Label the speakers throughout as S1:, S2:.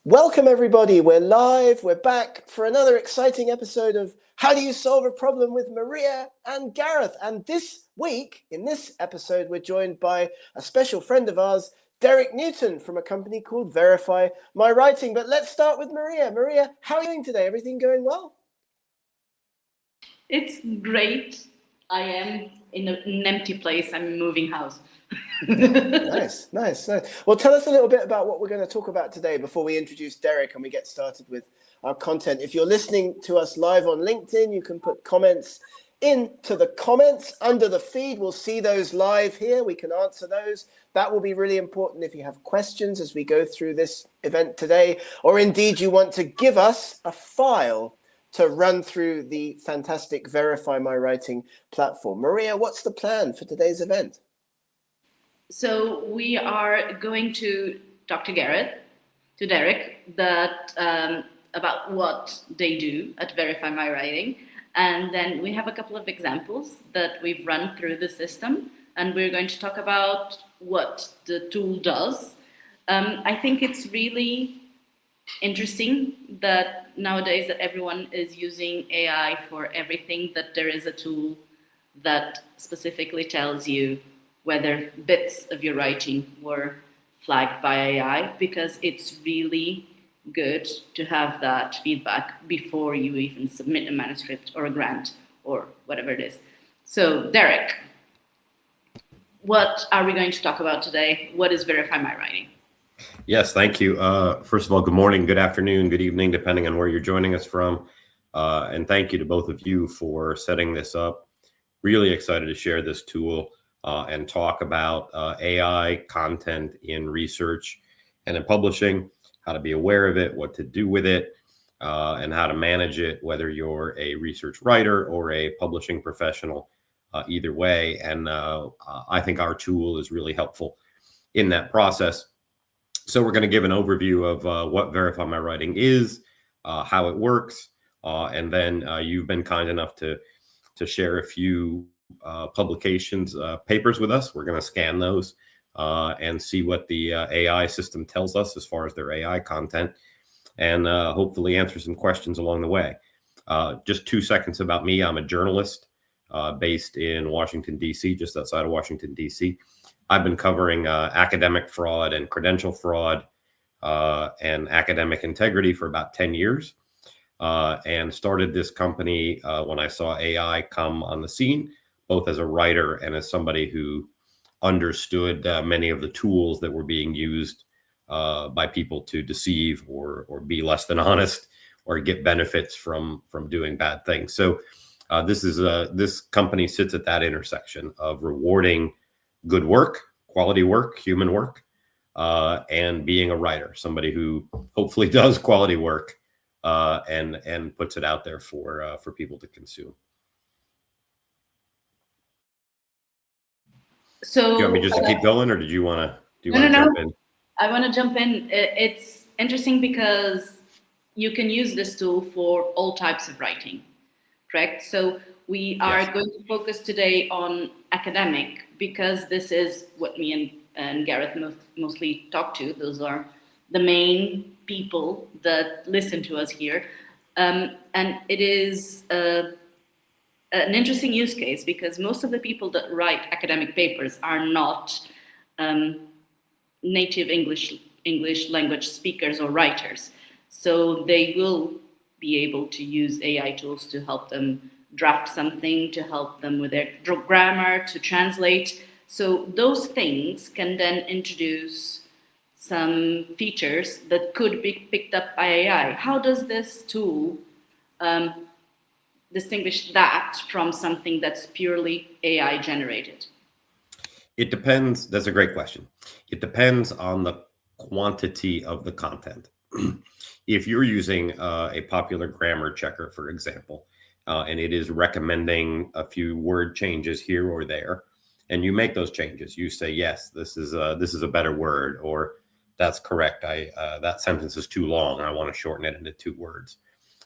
S1: Welcome, everybody. We're live. We're back for another exciting episode of How Do You Solve a Problem with Maria and Gareth. And this week, in this episode, we're joined by a special friend of ours, Derek Newton, from a company called Verify My Writing. But let's start with Maria. Maria, how are you doing today? Everything going well?
S2: It's great. I am in an empty place. I'm moving house.
S1: Nice. Well, tell us a little bit about what we're going to talk about today before we introduce Derek and we get started with our content. If you're listening to us live on LinkedIn, you can put comments into the comments under the feed. We'll see those live here. We can answer those. That will be really important if you have questions as we go through this event today, or indeed you want to give us a file to run through the fantastic Verify My Writing platform. Maria, what's the plan for today's event?
S2: So we are going to talk to Gareth, to Derek, about what they do at Verify My Writing. And then we have a couple of examples that we've run through the system. And we're going to talk about what the tool does. I think it's really interesting that nowadays that everyone is using AI for everything, that there is a tool that specifically tells you whether bits of your writing were flagged by AI, because it's really good to have that feedback before you even submit a manuscript or a grant or whatever it is. So, Derek, what are we going to talk about today? What is Verify My Writing?
S3: Yes, thank you. First of all, good morning, good afternoon, good evening, depending on where you're joining us from. And thank you to both of you for setting this up. Really excited to share this tool and talk about AI content in research and in publishing, how to be aware of it, what to do with it, and how to manage it, whether you're a research writer or a publishing professional, either way. And I think our tool is really helpful in that process. So we're going to give an overview of what Verify My Writing is, how it works, and then you've been kind enough to share a few publications, papers with us. We're going to scan those and see what the AI system tells us as far as their AI content, and hopefully answer some questions along the way. Just 2 seconds about me. I'm a journalist based in Washington, D.C., just outside of Washington, D.C. I've been covering academic fraud and credential fraud and academic integrity for about 10 years and started this company when I saw AI come on the scene, both as a writer and as somebody who understood many of the tools that were being used by people to deceive or be less than honest or get benefits from doing bad things. So this company sits at that intersection of rewarding good work, quality work, human work, and being a writer, somebody who hopefully does quality work and puts it out there for people to consume.
S2: So,
S3: do you want me just to keep going, or do you want to
S2: jump in? I want to jump in. It's interesting because you can use this tool for all types of writing, correct? So we are going to focus today on academic, because this is what me and Gareth mostly talk to. Those are the main people that listen to us here. And it is an interesting use case, because most of the people that write academic papers are not native English language speakers or writers. So they will be able to use AI tools to help them draft something, to help them with their grammar, to translate. So those things can then introduce some features that could be picked up by AI. How does this tool distinguish that from something that's purely AI generated?
S3: It depends. That's a great question. It depends on the quantity of the content. If you're using a popular grammar checker, for example, and it is recommending a few word changes here or there, and you make those changes, you say, yes, this is a better word, or that's correct. That sentence is too long. I want to shorten it into 2 words.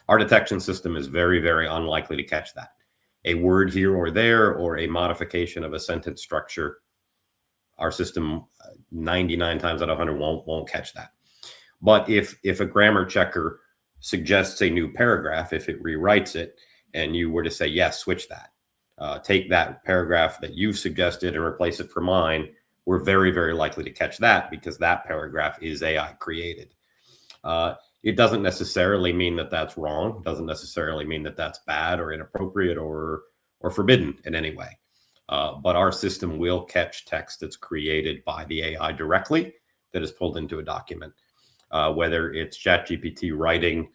S3: Our detection system is very, very unlikely to catch that. A word here or there, or a modification of a sentence structure, our system 99 times out of 100 won't catch that. But if a grammar checker suggests a new paragraph, if it rewrites it, and you were to say, yes, switch that, take that paragraph that you've suggested and replace it for mine, we're very, very likely to catch that because that paragraph is AI created. It doesn't necessarily mean that that's wrong. It doesn't necessarily mean that that's bad or inappropriate or forbidden in any way. But our system will catch text that's created by the AI directly that is pulled into a document, whether it's ChatGPT writing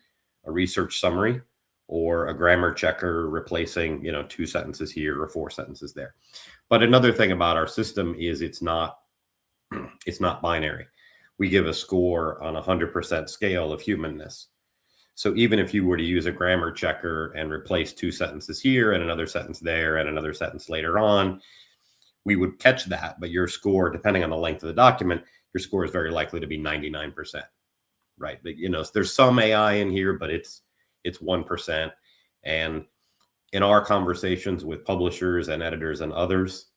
S3: a research summary or a grammar checker replacing, 2 sentences here or 4 sentences there. But another thing about our system is it's not binary. We give a score on a 100% scale of humanness. So even if you were to use a grammar checker and replace 2 sentences here and another sentence there and another sentence later on, we would catch that. But your score, depending on the length of the document, your score is very likely to be 99%, right? But, there's some AI in here, but it's 1%. And in our conversations with publishers and editors and others,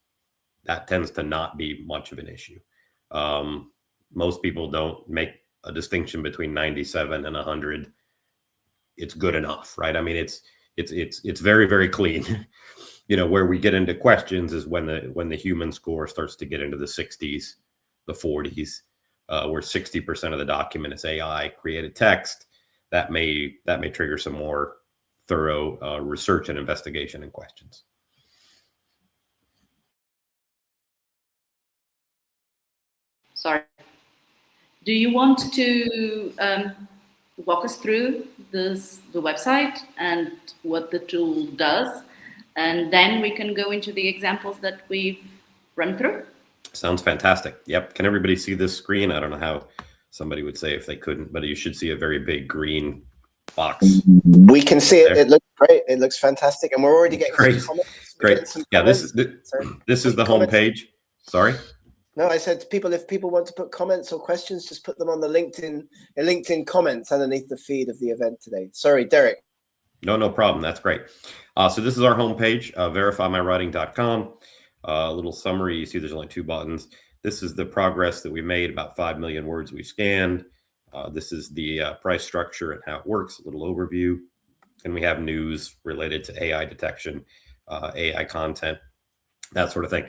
S3: that tends to not be much of an issue. Most people don't make a distinction between 97 and 100. It's good enough, right? I mean, it's very, very clean. Where we get into questions is when the human score starts to get into the 60s, the 40s, where 60% of the document is AI created text. That may trigger some more thorough research and investigation and questions.
S2: Sorry. Do you want to walk us through the website and what the tool does? And then we can go into the examples that we've run through.
S3: Sounds fantastic. Yep. Can everybody see this screen? I don't know how somebody would say if they couldn't, but you should see a very big green box.
S1: We can see it. There. It looks great. It looks fantastic. And we're already getting
S3: great.
S1: some comments.
S3: Great. Yeah, this is the home page. Sorry.
S1: No, I said if people want to put comments or questions, just put them on the LinkedIn comments underneath the feed of the event today. Sorry, Derek.
S3: No problem. That's great. So this is our homepage, verifymywriting.com. A little summary. You see there's only 2 buttons. This is the progress that we made, about 5 million words we scanned. This is the price structure and how it works, a little overview. And we have news related to AI detection, AI content, that sort of thing.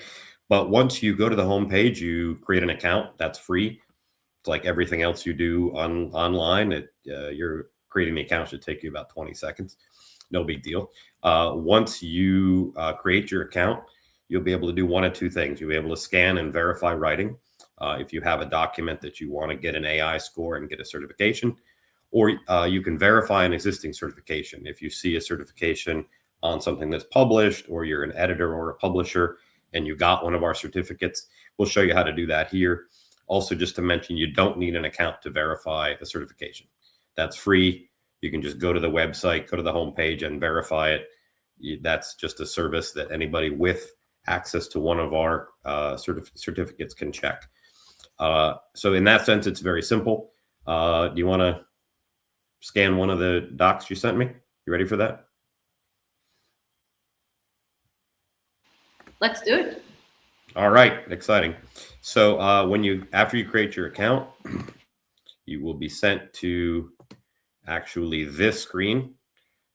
S3: But once you go to the homepage, you create an account. That's free. It's like everything else you do online. You're creating the account should take you about 20 seconds. No big deal. Once you create your account, you'll be able to do one of 2 things. You'll be able to scan and verify writing. If you have a document that you want to get an AI score and get a certification, or you can verify an existing certification. If you see a certification on something that's published, or you're an editor or a publisher, and you got one of our certificates, we'll show you how to do that here. Also, just to mention, you don't need an account to verify a certification. That's free. You can just go to the website, go to the homepage and verify it. That's just a service that anybody with access to one of our certificates can check. So in that sense, it's very simple. Do you want to scan one of the docs you sent me? You ready for that?
S2: Let's do it.
S3: All right, exciting. So after you create your account, you will be sent to actually this screen,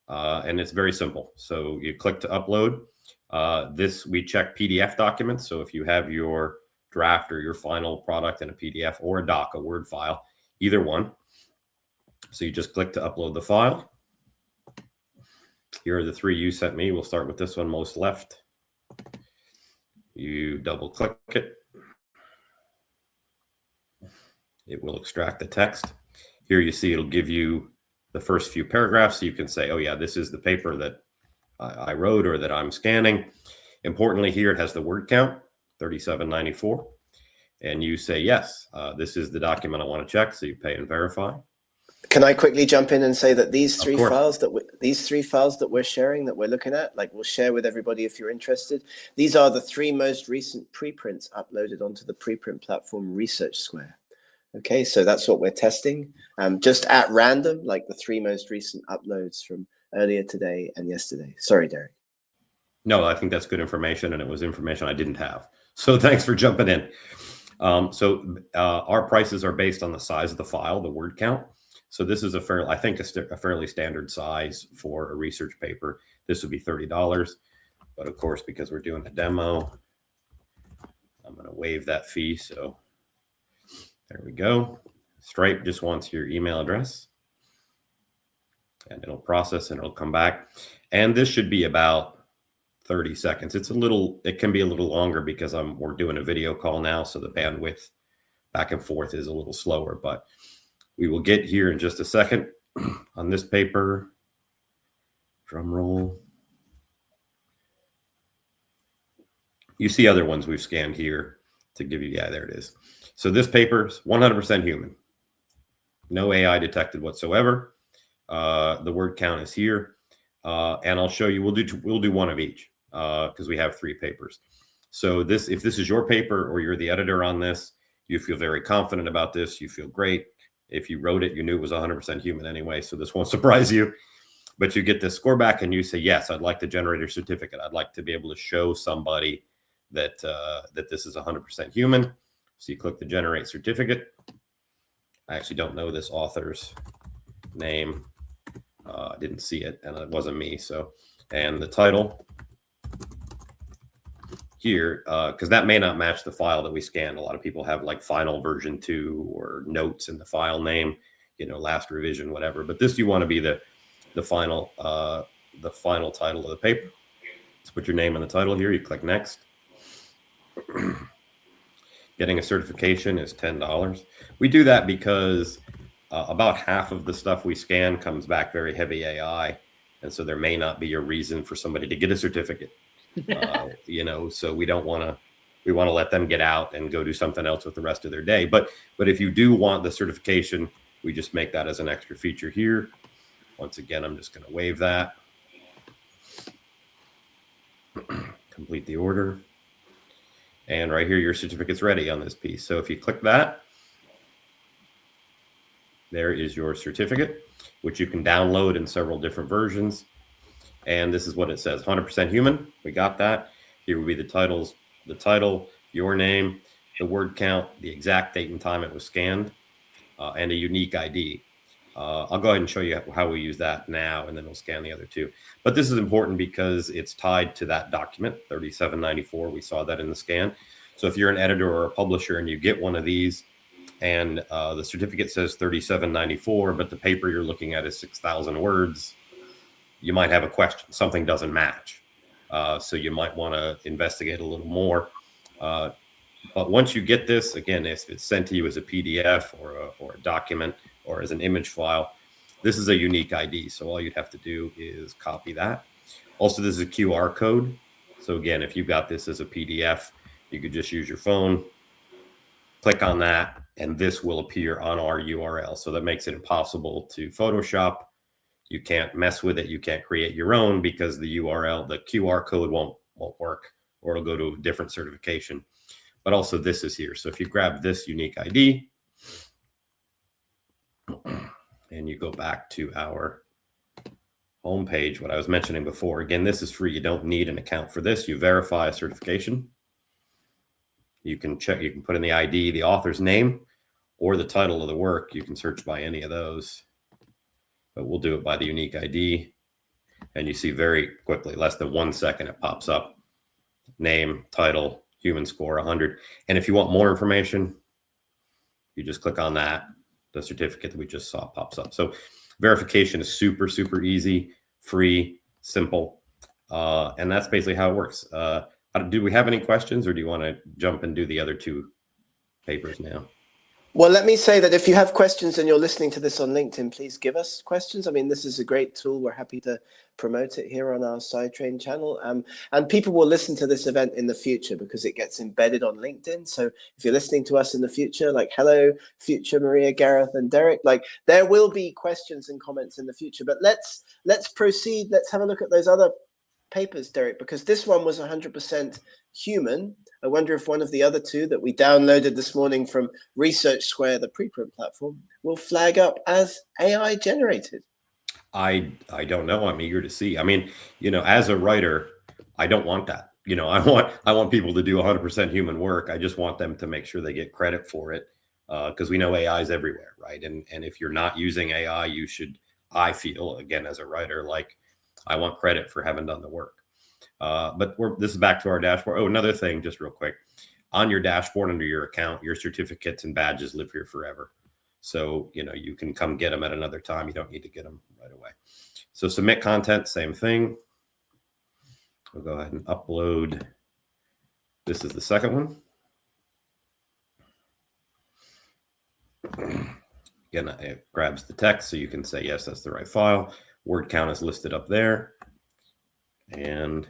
S3: and it's very simple. So you click to upload. We check PDF documents. So if you have your draft or your final product in a PDF or a doc, a Word file, either one. So you just click to upload the file. Here are the 3 you sent me. We'll start with this one most left. You double click it. It will extract the text. Here you see it'll give you the first few paragraphs. So you can say, oh yeah, this is the paper that I wrote or that I'm scanning. Importantly, here it has the word count, 3794. And you say, yes, this is the document I want to check. So you pay and verify.
S1: Can I quickly jump in and say that these 3 files that we're sharing, that we're looking at, like we'll share with everybody if you're interested. These are the 3 most recent preprints uploaded onto the preprint platform Research Square. Okay, so that's what we're testing. Just at random, like the 3 most recent uploads from earlier today and yesterday. Sorry, Derek.
S3: No, I think that's good information, and it was information I didn't have. So thanks for jumping in. Our prices are based on the size of the file, the word count. So this is a fairly standard size for a research paper. This would be $30, but of course, because we're doing a demo, I'm going to waive that fee. So there we go. Stripe just wants your email address, and it'll process and it'll come back. And this should be about 30 seconds. It can be a little longer because we're doing a video call now, so the bandwidth back and forth is a little slower, but we will get here in just a second on this paper. Drum roll. You see other ones we've scanned here to give you, yeah, there it is. So this paper is 100% human. No AI detected whatsoever. The word count is here. And I'll show you, we'll do one of each because we have 3 papers. So if this is your paper or you're the editor on this, you feel very confident about this. You feel great. If you wrote it, you knew it was 100% human anyway, so this won't surprise you. But you get this score back and you say, yes, I'd like to generate a certificate. I'd like to be able to show somebody that this is 100% human. So you click the generate certificate. I actually don't know this author's name. I didn't see it, and it wasn't me. And the title here, because that may not match the file that we scanned. A lot of people have like final version 2 or notes in the file name, last revision, whatever. But this, you want to be the final title of the paper. Let's put your name in the title here. You click next. Getting a certification is $10. We do that because about half of the stuff we scan comes back very heavy AI. And so there may not be a reason for somebody to get a certificate. So we want to let them get out and go do something else with the rest of their day. But if you do want the certification, we just make that as an extra feature here. Once again, I'm just going to waive that. Complete the order. And right here, your certificate's ready on this piece. So if you click that, there is your certificate, which you can download in several different versions. And this is what it says, 100% human. We got that. Here will be the title, your name, the word count, the exact date and time it was scanned, and a unique ID. I'll go ahead and show you how we use that now, and then we'll scan the other 2. But this is important because it's tied to that document, 3794. We saw that in the scan. So if you're an editor or a publisher and you get one of these and the certificate says 3794, but the paper you're looking at is 6,000 words, you might have a question. Something doesn't match. So you might want to investigate a little more. But once you get this, again, if it's sent to you as a PDF or a document or as an image file, this is a unique ID. So all you'd have to do is copy that. Also, this is a QR code. So again, if you got this as a PDF, you could just use your phone, click on that, and this will appear on our URL. So that makes it impossible to Photoshop. You can't mess with it. You can't create your own because the URL, the QR code won't work, or it'll go to a different certification. But also this is here. So if you grab this unique ID and you go back to our home page, what I was mentioning before, again, this is free. You don't need an account for this. You verify a certification. You can check, you can put in the ID, the author's name, or the title of the work. You can search by any of those, but we'll do it by the unique ID. And you see very quickly, less than 1 second, it pops up. Name, title, human score, 100. And if you want more information, you just click on that. The certificate that we just saw pops up. So verification is super, super easy, free, simple. And that's basically how it works. Do we have any questions, or do you want to jump and do the other 2 papers now?
S1: Well, let me say that if you have questions and you're listening to this on LinkedIn, please give us questions. I mean, this is a great tool. We're happy to promote it here on our Sidetrain channel. And people will listen to this event in the future because it gets embedded on LinkedIn. So if you're listening to us in the future, like, hello, future Maria, Gareth, and Derek, like, there will be questions and comments in the future. But let's proceed. Let's have a look at those other papers, Derek, because this one was 100% human. I wonder if one of the other 2 that we downloaded this morning from Research Square, the preprint platform, will flag up as AI generated.
S3: I don't know. I'm eager to see. I mean, as a writer, I don't want that. you know, I want people to do 100% human work. I just want them to make sure they get credit for it, because we know AI is everywhere, right? And if you're not using AI, you should. I feel, again, as a writer, like I want credit for having done the work. But this is back to our dashboard. Oh, another thing, just real quick, on your dashboard under your account, your certificates and badges live here forever. So, you know, you can come get them at another time. You don't need to get them right away. So submit content, same thing. We'll go ahead and upload. This is the second one. Again, it grabs the text, so you can say, yes, that's the right file. Word count is listed up there. And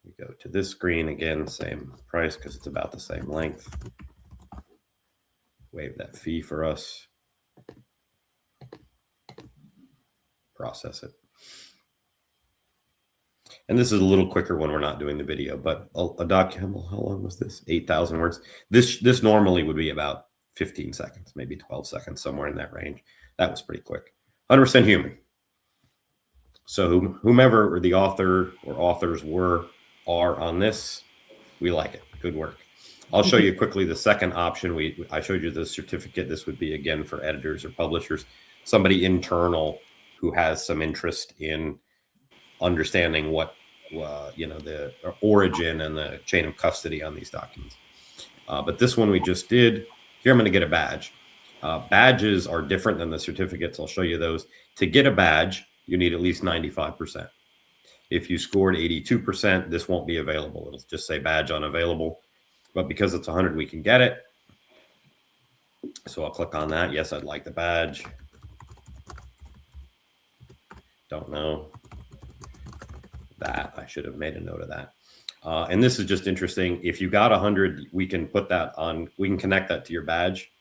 S3: we go to this screen again, same price because it's about the same length. Waive that fee for us. Process it. And this is a little quicker when we're not doing the video, but a document, how long was this? 8,000 words. This normally would be about 15 seconds, maybe 12 seconds, somewhere in that range. That was pretty quick. 100% human. So whomever the author or authors are on this, we like it. Good work. I'll show you quickly the second option. I showed you the certificate. This would be, again, for editors or publishers, somebody internal who has some interest in understanding what, you know, the origin and the chain of custody on these documents. But this one we just did. Here I'm going to get a badge. Badges are different than the certificates. I'll show you those. To get a badge, you need at least 95%. If you scored 82%, this won't be available. It'll just say badge unavailable. But because it's 100, we can get it. So I'll click on that. Yes, I'd like the badge. Don't know that. I should have made a note of that. And this is just interesting. If you got 100, we can put that on. We can connect that to your badge.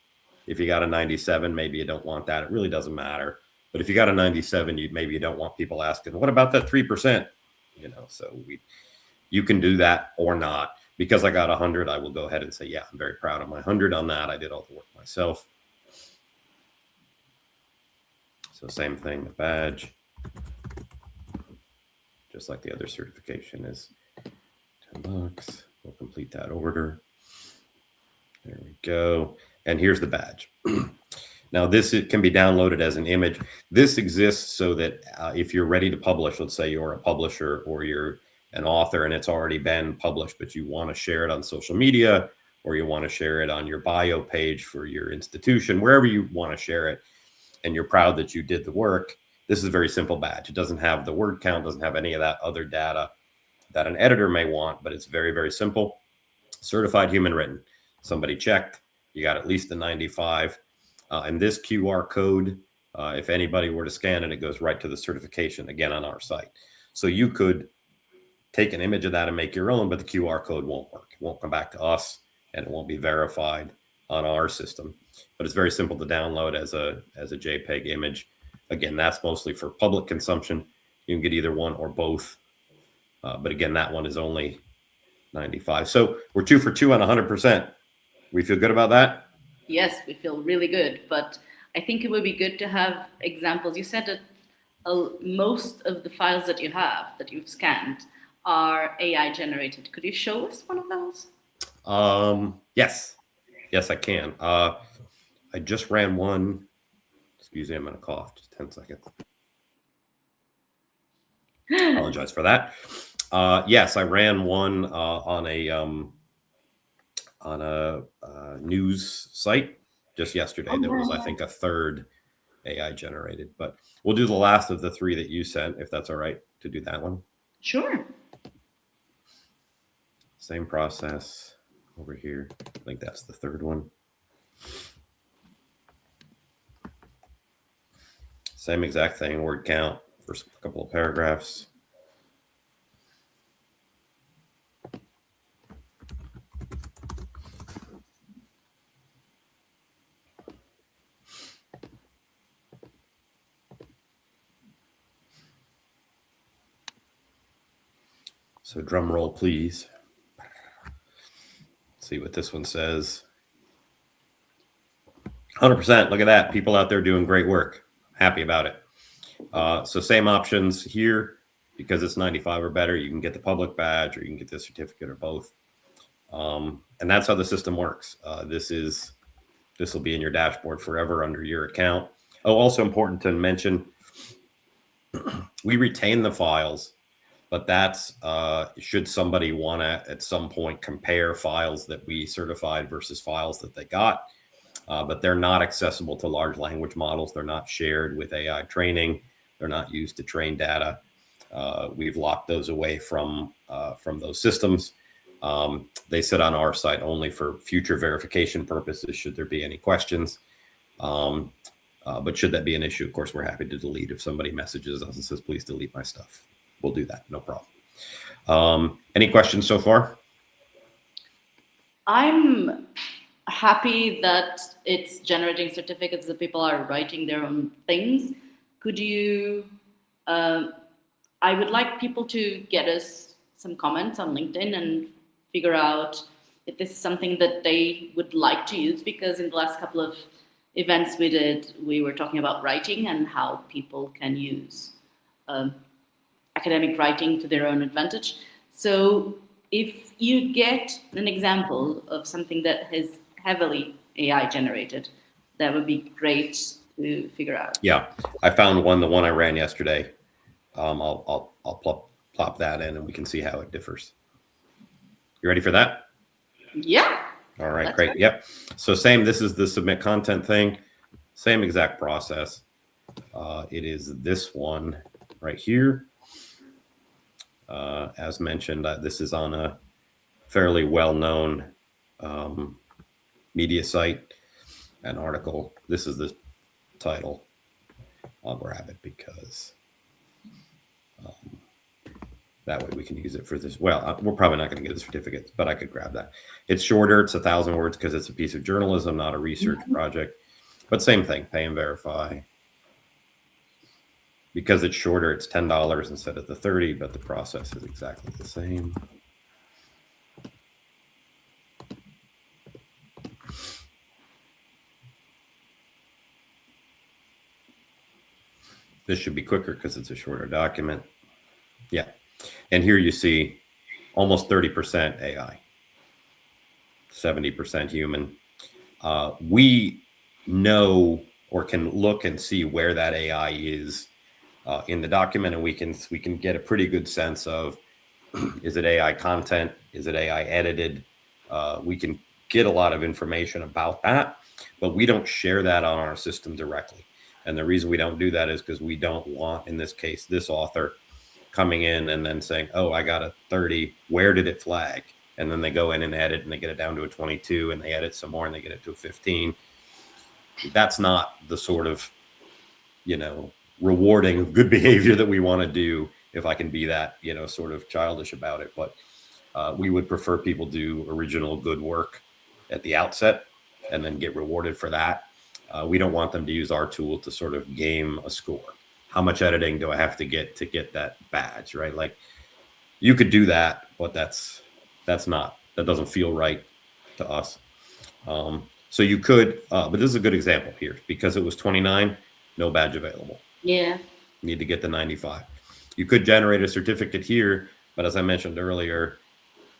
S3: If you got a 97, maybe you don't want that. It really doesn't matter. But if you got a 97, maybe you don't want people asking, what about that 3%? You know, so you can do that or not. Because I got 100, I will go ahead and say, yeah, I'm very proud of my 100 on that. I did all the work myself. So same thing, the badge. Just like the other certification is $10. We'll complete that order. There we go. And here's the badge. Now, it can be downloaded as an image. This exists so that if you're ready to publish, let's say you're a publisher or you're an author and it's already been published, but you want to share it on social media or you want to share it on your bio page for your institution, wherever you want to share it, and you're proud that you did the work, this is a very simple badge. It doesn't have the word count, doesn't have any of that other data that an editor may want, but it's very, very simple. Certified human written. Somebody checked. You got at least a 95. And this QR code, if anybody were to scan it, it goes right to the certification, again, on our site. So you could take an image of that and make your own, but the QR code won't work. It won't come back to us, and it won't be verified on our system. But it's very simple to download as a JPEG image. Again, that's mostly for public consumption. You can get either one or both. But again, that one is only 95. So we're 2 for 2 on 100%. We feel good about that?
S2: Yes, we feel really good. But I think it would be good to have examples. You said that most of the files that you have, that you've scanned, are AI generated. Could you show us one of those?
S3: Yes. Yes, I can. I just ran one. Excuse me, I'm going to cough. Just 10 seconds. Apologize for that. Yes, I ran one on a news site just yesterday. There was, I think, a third AI generated, but we'll do the last of the 3 that you sent, if that's all right to do that one.
S2: Sure.
S3: Same process over here. I think that's the third one. Same exact thing, word count, first couple of paragraphs. So drum roll, please. Let's see what this one says. 100%. Look at that. People out there doing great work. Happy about it. So same options here. because it's 95 or better, you can get the public badge or you can get the certificate or both. And that's how the system works. This will be in your dashboard forever under your account. Oh, also important to mention, we retain the files, but that's should somebody want to at some point compare files that we certified versus files that they got. But they're not accessible to large language models. They're not shared with AI training. They're not used to train data. We've locked those away from those systems. They sit on our site only for future verification purposes, should there be any questions. But should that be an issue, of course, we're happy to delete. If somebody messages us and says, please delete my stuff, we'll do that, no problem. Any questions so far?
S2: I'm happy that it's generating certificates, that people are writing their own things. Could you, I would like people to get us some comments on LinkedIn and figure out if this is something that they would like to use, because in the last couple of events we did, we were talking about writing and how people can use academic writing to their own advantage. So if you get an example of something that is heavily AI generated, that would be great to figure out.
S3: Yeah, I found one, the one I ran yesterday. I'll plop that in and we can see how it differs. You ready for that?
S2: Yeah.
S3: All right, great. Right. Yep. So same, this is the submit content thing. Same exact process. It is this one right here. As mentioned, this is on a fairly well-known media site, an article. This is the title. I'll grab it because that way we can use it for this. Well, we're probably not going to get a certificate, but I could grab that. It's shorter. It's 1,000 words because it's a piece of journalism, not a research project. But same thing, pay and verify. Because it's shorter, it's $10 instead of the $30, but the process is exactly the same. This should be quicker because it's a shorter document. Yeah. And here you see almost 30% AI, 70% human. We know or can look and see where that AI is in the document, and we can get a pretty good sense of, is it AI content? Is it AI edited? We can get a lot of information about that, but we don't share that on our system directly. And the reason we don't do that is because we don't want, in this case, this author coming in and then saying, oh, I got a 30, where did it flag? And then they go in and edit and they get it down to a 22 and they edit some more and they get it to a 15. That's not the sort of, rewarding good behavior that we want to do, if I can be that, sort of childish about it. But we would prefer people do original good work at the outset and then get rewarded for that. We don't want them to use our tool to sort of game a score. How much editing do I have to get that badge, right? Like, you could do that, but that doesn't feel right to us. So you could, but this is a good example here because it was 29, no badge available.
S2: Yeah.
S3: You need to get the 95. You could generate a certificate here, but as I mentioned earlier,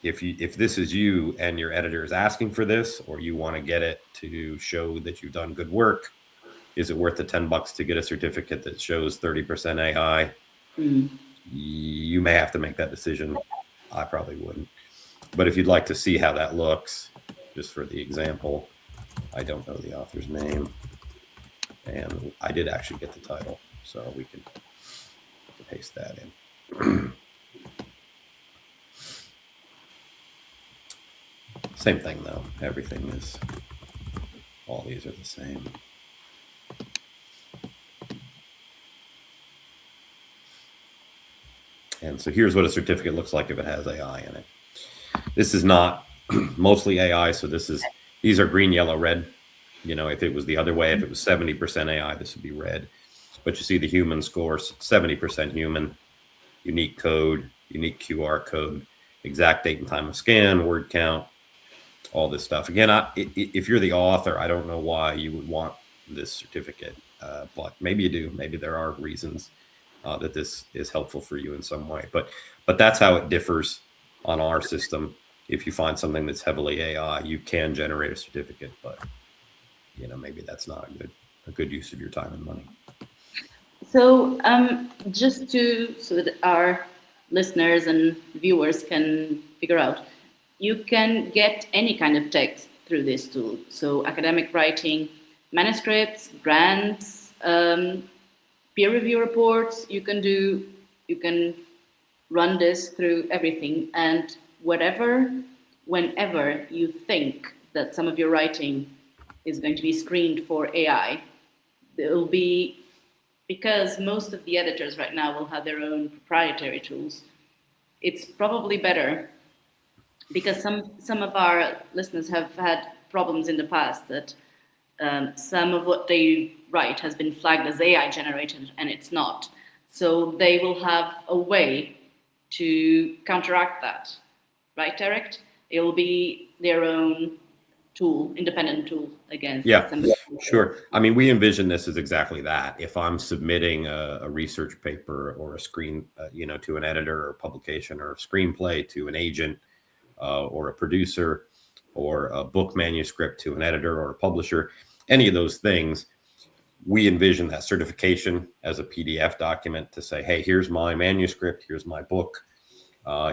S3: if this is you and your editor is asking for this, or you want to get it to show that you've done good work, is it worth the $10 to get a certificate that shows 30% AI? You may have to make that decision. I probably wouldn't. But if you'd like to see how that looks, just for the example, I don't know the author's name, and I did actually get the title, so we can paste that in. Same thing though, everything is, all these are the same. And so here's what a certificate looks like if it has AI in it. This is not mostly AI, so these are green, yellow, red. If it was the other way, if it was 70% AI, this would be red. But you see the human scores, 70% human, unique code, unique QR code, exact date and time of scan, word count, all this stuff. Again, if you're the author, I don't know why you would want this certificate, but maybe you do. Maybe there are reasons. that this is helpful for you in some way. But that's how it differs on our system. If you find something that's heavily AI, you can generate a certificate, but maybe that's not a good use of your time and money.
S2: So so that our listeners and viewers can figure out, you can get any kind of text through this tool. So academic writing, manuscripts, grants, peer review reports, you can run this through everything, and whenever you think that some of your writing is going to be screened for AI, there will be, because most of the editors right now will have their own proprietary tools, it's probably better, because some of our listeners have had problems in the past that some of what they write has been flagged as AI generated, and it's not. So they will have a way to counteract that, right, Derek? It will be their own tool, independent tool against.
S3: Yeah, sure. I mean, we envision this as exactly that. If I'm submitting a research paper or a screen, to an editor or publication, or a screenplay to an agent or a producer, or a book manuscript to an editor or a publisher, any of those things, we envision that certification as a PDF document to say, hey, here's my manuscript, here's my book.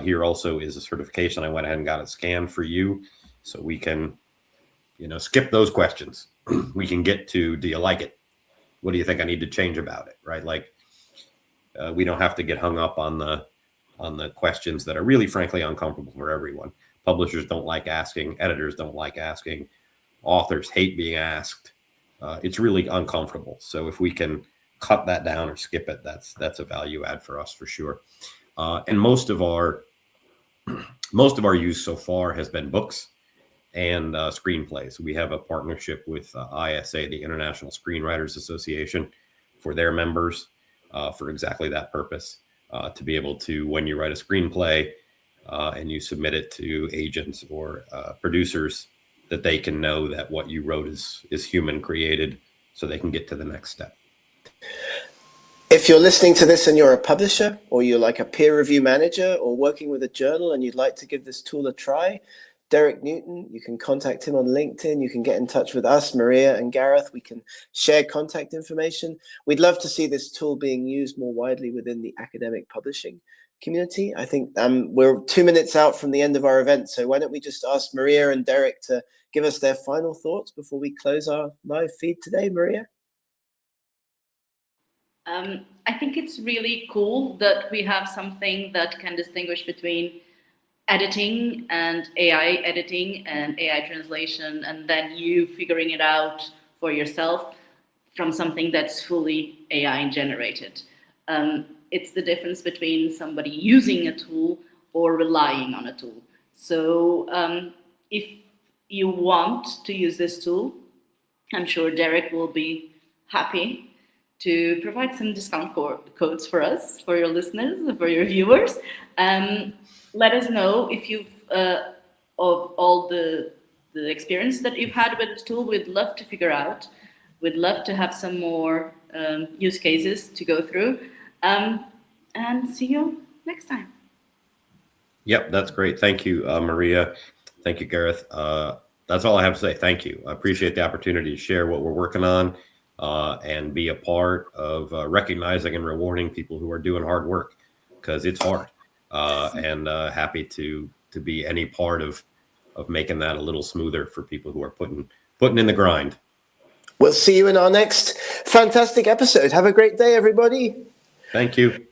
S3: Here also is a certification. I went ahead and got it scanned for you, so we can skip those questions. We can get to, do you like it? What do you think I need to change about it? Right? Like, we don't have to get hung up on the questions that are really, frankly, uncomfortable for everyone. Publishers don't like asking, editors don't like asking, authors hate being asked. It's really uncomfortable. So if we can cut that down or skip it, that's a value add for us for sure. And most of our use so far has been books and screenplays. We have a partnership with ISA, the International Screenwriters Association, for their members for exactly that purpose, to be able to, when you write a screenplay and you submit it to agents or producers, that they can know that what you wrote is human created, so they can get to the next step.
S1: If you're listening to this and you're a publisher, or you're like a peer review manager, or working with a journal and you'd like to give this tool a try, Derek Newton, you can contact him on LinkedIn. You can get in touch with us, Maria and Gareth. We can share contact information. We'd love to see this tool being used more widely within the academic publishing community. I think we're 2 minutes out from the end of our event, so why don't we just ask Maria and Derek to give us their final thoughts before we close our live feed today, Maria?
S2: I think it's really cool that we have something that can distinguish between editing and AI editing and AI translation, and then you figuring it out for yourself from something that's fully AI generated. It's the difference between somebody using a tool or relying on a tool. So if you want to use this tool, I'm sure Derek will be happy to provide some discount codes for us, for your listeners, for your viewers. Let us know if you've of all the experience that you've had with the tool. We'd love to figure out. We'd love to have some more use cases to go through. And see you next time.
S3: Yep, that's great. Thank you, Maria. Thank you, Gareth. That's all I have to say. Thank you. I appreciate the opportunity to share what we're working on and be a part of recognizing and rewarding people who are doing hard work, because it's hard. And happy to be any part of making that a little smoother for people who are putting in the grind.
S1: We'll see you in our next fantastic episode. Have a great day, everybody.
S3: Thank you.